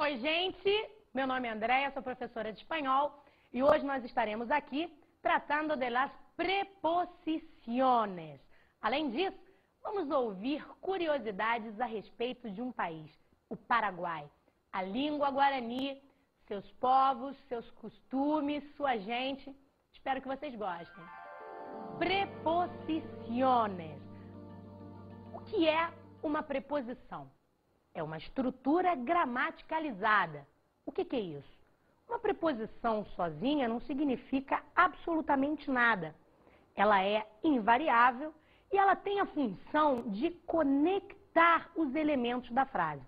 Oi, gente! Meu nome é Andréia, sou professora de espanhol e hoje nós estaremos aqui tratando de las preposiciones. Além disso, vamos ouvir curiosidades a respeito de um país, o Paraguai, a língua guarani, seus povos, seus costumes, sua gente. Espero que vocês gostem. Preposiciones. O que é uma preposição? É uma estrutura gramaticalizada. O que é isso? Uma preposição sozinha não significa absolutamente nada. Ela é invariável e ela tem a função de conectar os elementos da frase.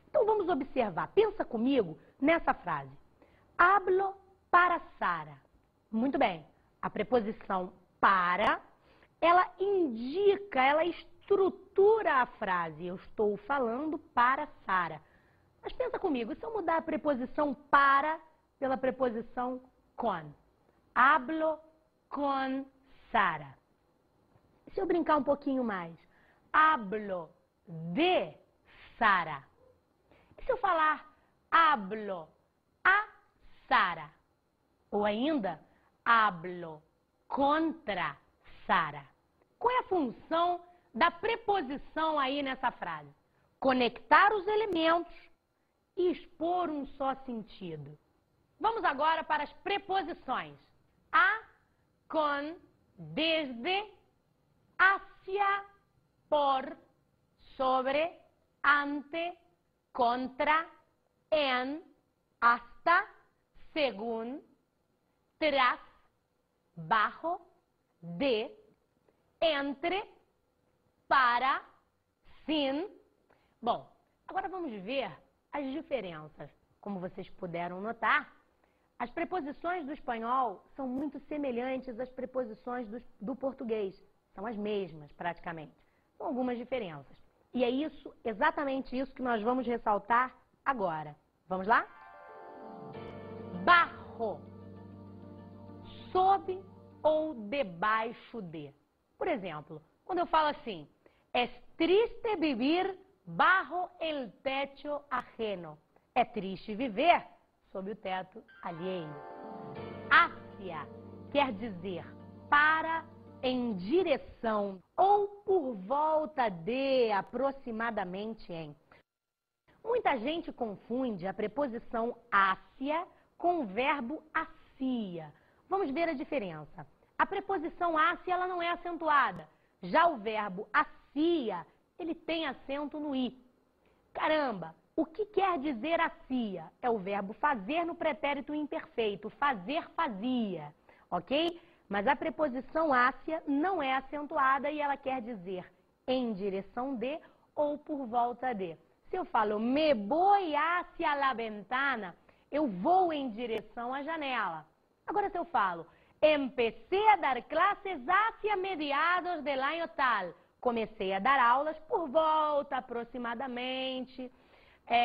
Então vamos observar. Pensa comigo nessa frase. Hablo para Sara. Muito bem. A preposição para, ela indica, ela estrutura a frase. Eu estou falando para Sara. Mas pensa comigo, e se eu mudar a preposição para pela preposição con? Hablo con Sara. E se eu brincar um pouquinho mais? Hablo de Sara. E se eu falar hablo a Sara? Ou ainda, hablo contra Sara. Qual é a função da preposição aí nessa frase? Conectar os elementos e expor um só sentido. Vamos agora para as preposições. A, con, desde, hacia, por, sobre, ante, contra, en, hasta, según, tras, bajo, de, entre, para, sin. Bom, agora vamos ver as diferenças. Como vocês puderam notar, as preposições do espanhol são muito semelhantes às preposições do português. São as mesmas, praticamente. Com algumas diferenças. E é isso, exatamente isso que nós vamos ressaltar agora. Vamos lá? Bajo. Sob ou debaixo de. Por exemplo, quando eu falo assim, es triste vivir bajo el techo ajeno. É triste viver sob o teto alheio. Hacia quer dizer para, em direção ou por volta de, aproximadamente em. Muita gente confunde a preposição hacia com o verbo hacia. Vamos ver a diferença. A preposição hacia, ela não é acentuada. Já o verbo hacia, ele tem acento no i. Caramba, o que quer dizer hacia? É o verbo fazer no pretérito imperfeito. Fazer, fazia. Ok? Mas a preposição hacia não é acentuada e ela quer dizer em direção de ou por volta de. Se eu falo me voy hacia la ventana, eu vou em direção à janela. Agora se eu falo empecé a dar clases hacia mediados del año tal, comecei a dar aulas por volta aproximadamente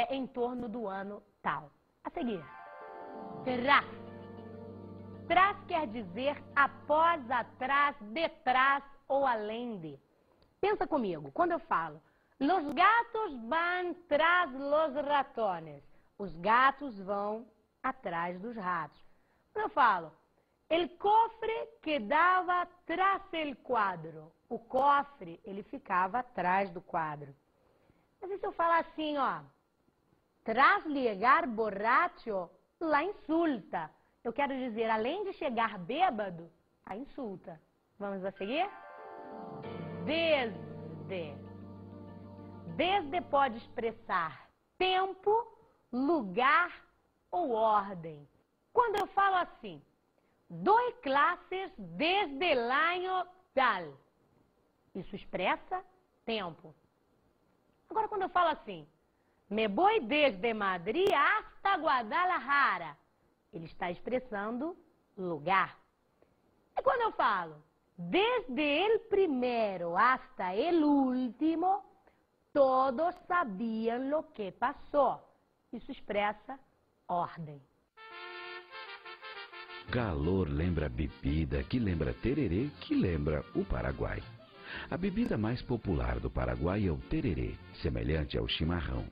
em torno do ano tal. A seguir, tras. Tras quer dizer após, atrás, detrás ou além de. Pensa comigo, quando eu falo, los gatos van tras los ratones. Os gatos vão atrás dos ratos. Quando eu falo, el cofre quedava tras el quadro. O cofre, ele ficava atrás do quadro. Mas e se eu falar assim, ó, tras llegar borracho, la insulta. Eu quero dizer, além de chegar bêbado, a insulta. Vamos a seguir? Desde. Desde pode expressar tempo, lugar ou ordem. Quando eu falo assim, dou classes desde el año tal, isso expressa tempo. Agora, quando eu falo assim, me voy desde Madrid hasta Guadalajara, ele está expressando lugar. E quando eu falo, desde el primero hasta el último, todos sabían lo que passou. Isso expressa ordem. Calor lembra bebida, que lembra tererê, que lembra o Paraguai. A bebida mais popular do Paraguai é o tererê, semelhante ao chimarrão.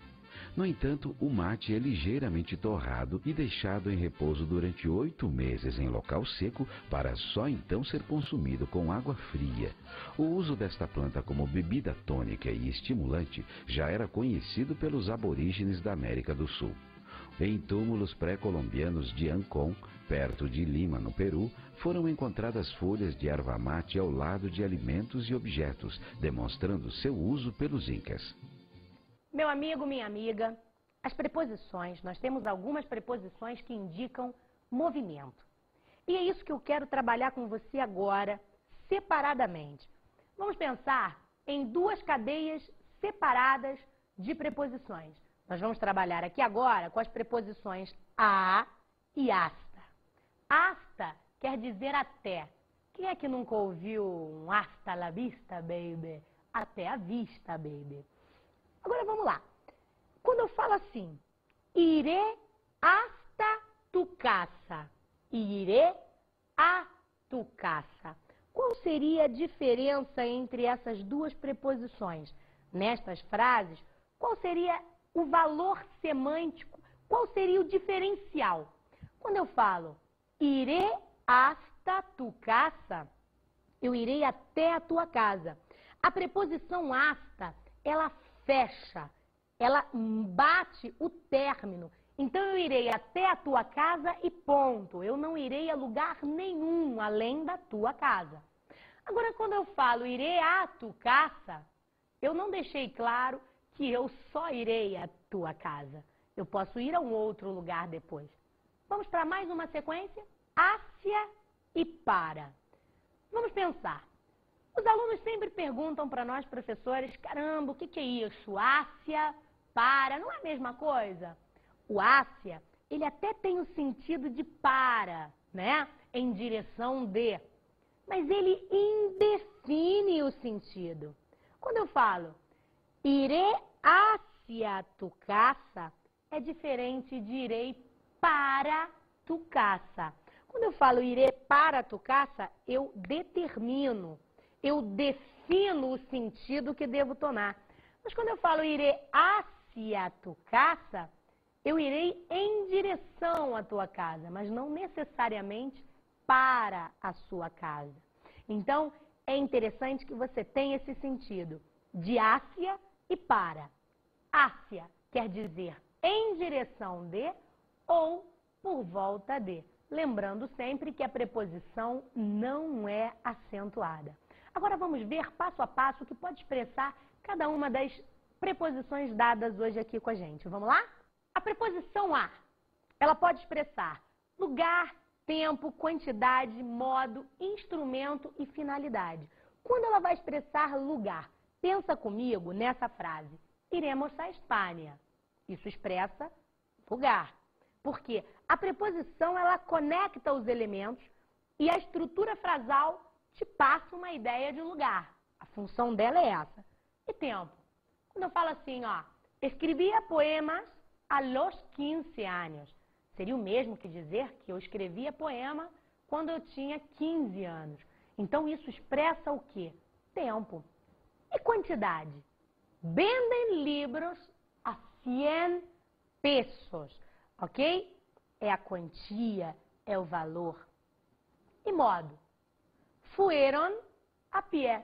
No entanto, o mate é ligeiramente torrado e deixado em repouso durante 8 meses em local seco para só então ser consumido com água fria. O uso desta planta como bebida tônica e estimulante já era conhecido pelos aborígenes da América do Sul. Em túmulos pré-colombianos de Ancón, perto de Lima, no Peru, foram encontradas folhas de erva mate ao lado de alimentos e objetos, demonstrando seu uso pelos incas. Meu amigo, minha amiga, as preposições, nós temos algumas preposições que indicam movimento. E é isso que eu quero trabalhar com você agora, separadamente. Vamos pensar em duas cadeias separadas de preposições. Nós vamos trabalhar aqui agora com as preposições a e hasta. Hasta quer dizer até. Quem é que nunca ouviu um hasta la vista, baby? Até a vista, baby. Agora vamos lá. Quando eu falo assim, iré hasta tu casa, iré a tu casa, qual seria a diferença entre essas duas preposições? Nestas frases, qual seria o valor semântico? Qual seria o diferencial? Quando eu falo iré hasta tu casa, eu irei até a tua casa. A preposição hasta, ela fecha, ela bate o término. Então eu irei até a tua casa e ponto. Eu não irei a lugar nenhum além da tua casa. Agora, quando eu falo irei a tu casa, eu não deixei claro que eu só irei à tua casa. Eu posso ir a um outro lugar depois. Vamos para mais uma sequência? Hacia e para. Vamos pensar. Os alunos sempre perguntam para nós, professores, caramba, o que é isso? Hacia, para, não é a mesma coisa? O hacia, ele até tem o sentido de para, né? Em direção de. Mas ele indefine o sentido. Quando eu falo iré hacia tu casa, é diferente de irei para tu casa. Quando eu falo irei para tu casa, eu determino, eu defino o sentido que devo tomar. Mas quando eu falo irei hacia tu casa, eu irei em direção à tua casa, mas não necessariamente para a sua casa. Então, é interessante que você tenha esse sentido de hacia e para. Hacia quer dizer em direção de ou por volta de. Lembrando sempre que a preposição não é acentuada. Agora vamos ver passo a passo o que pode expressar cada uma das preposições dadas hoje aqui com a gente. Vamos lá? A preposição a, ela pode expressar lugar, tempo, quantidade, modo, instrumento e finalidade. Quando ela vai expressar lugar, pensa comigo nessa frase. Iremos à Espanha. Isso expressa lugar. Porque a preposição, ela conecta os elementos e a estrutura frasal te passa uma ideia de lugar. A função dela é essa. E tempo? Quando eu falo assim, ó, escrevia poemas a los 15 anos. Seria o mesmo que dizer que eu escrevia poema quando eu tinha 15 anos. Então, isso expressa o quê? Tempo. E quantidade? Vendem livros a 100 pesos, ok? É a quantia, é o valor. E modo? Fueron a pie.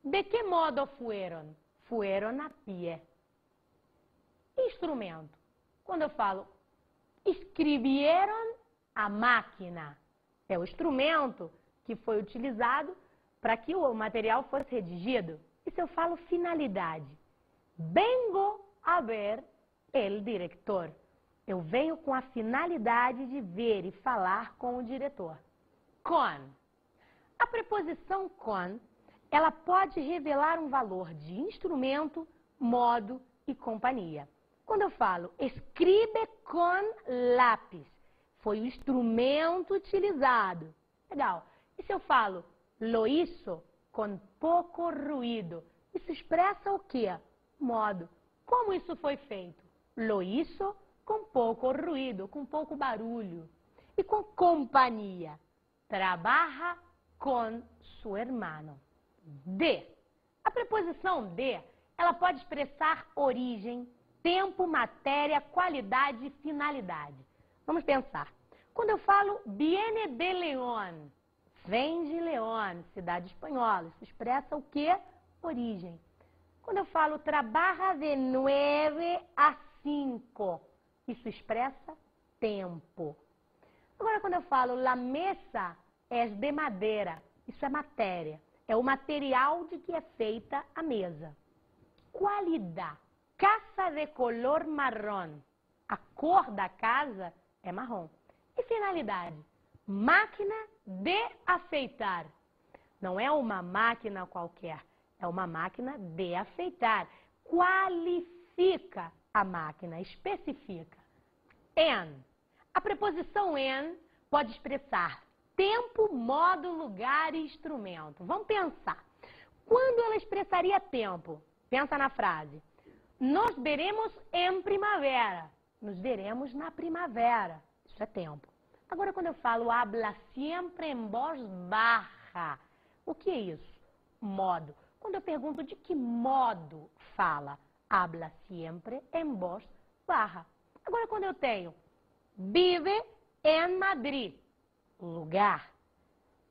De que modo fueron? Fueron a pie. Instrumento. Quando eu falo escrevieron a máquina, é o instrumento que foi utilizado para que o material fosse redigido. E se eu falo finalidade? Vengo a ver el director. Eu venho com a finalidade de ver e falar com o diretor. Con. A preposição con, ela pode revelar um valor de instrumento, modo e companhia. Quando eu falo escribe con lápis, foi o instrumento utilizado. Legal. E se eu falo lo hizo con poco ruído, isso expressa o quê? Modo. Como isso foi feito? Lo hizo com pouco ruído, com pouco barulho. E com companhia. Trabaja con su hermano. De. A preposição de, ela pode expressar origem, tempo, matéria, qualidade e finalidade. Vamos pensar. Quando eu falo viene de León, vem de León, cidade espanhola, isso expressa o quê? Origem. Quando eu falo trabaja de 9 a 5, isso expressa tempo. Agora, quando eu falo la mesa es de madeira, isso é matéria. É o material de que é feita a mesa. Qualidade. Casa de color marrom. A cor da casa é marrom. E finalidade. Máquina de afeitar. Não é uma máquina qualquer. É uma máquina de afeitar. Qualifica a máquina, especifica. En. A preposição en pode expressar tempo, modo, lugar e instrumento. Vamos pensar. Quando ela expressaria tempo? Pensa na frase. Nos veremos em primavera. Nos veremos na primavera. Isso é tempo. Agora, quando eu falo habla siempre en voz baja, o que é isso? Modo. Quando eu pergunto de que modo fala, habla siempre en voz baja. Agora, quando eu tenho vive en Madrid, lugar,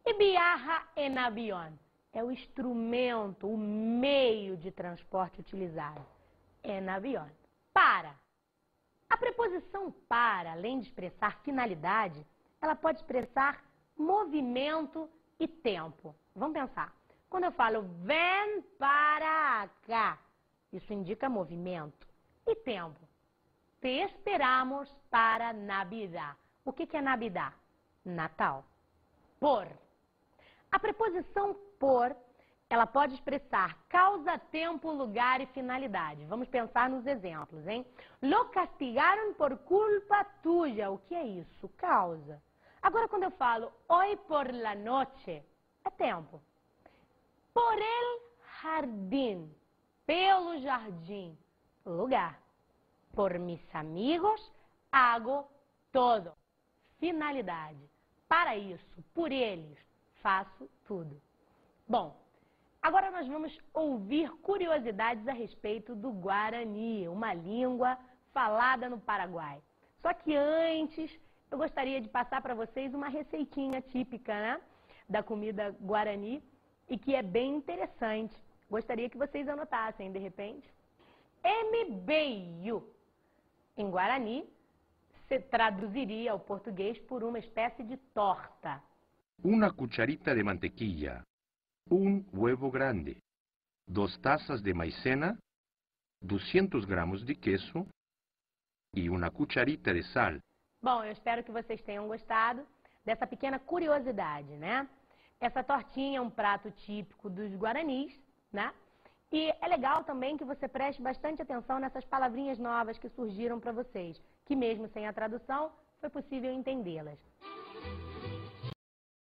e viaja en avión, é o instrumento, o meio de transporte utilizado, en avión. Para. A preposição para, além de expressar finalidade, ela pode expressar movimento e tempo. Vamos pensar. Quando eu falo ven para cá, isso indica movimento e tempo. Te esperamos para Navidad. O que é Navidad? Natal. Por. A preposição por, ela pode expressar causa, tempo, lugar e finalidade. Vamos pensar nos exemplos, hein? Lo castigaron por culpa tuya. O que é isso? Causa. Agora, quando eu falo hoy por la noche, é tempo. Por el jardín. Pelo jardim. Lugar. Por mis amigos, hago todo. Finalidade. Para isso, por eles, faço tudo. Bom, agora nós vamos ouvir curiosidades a respeito do Guarani, uma língua falada no Paraguai. Só que antes, eu gostaria de passar para vocês uma receitinha típica, né, da comida Guarani e que é bem interessante. Gostaria que vocês anotassem, de repente. MBU. Em Guarani, se traduziria ao português por uma espécie de torta. Una cucharita de mantequilla, un huevo grande, 2 tazas de maicena, 200 gramos de queso e uma cucharita de sal. Bom, eu espero que vocês tenham gostado dessa pequena curiosidade, né? Essa tortinha é um prato típico dos guaranis, né? E é legal também que você preste bastante atenção nessas palavrinhas novas que surgiram para vocês, que mesmo sem a tradução, foi possível entendê-las.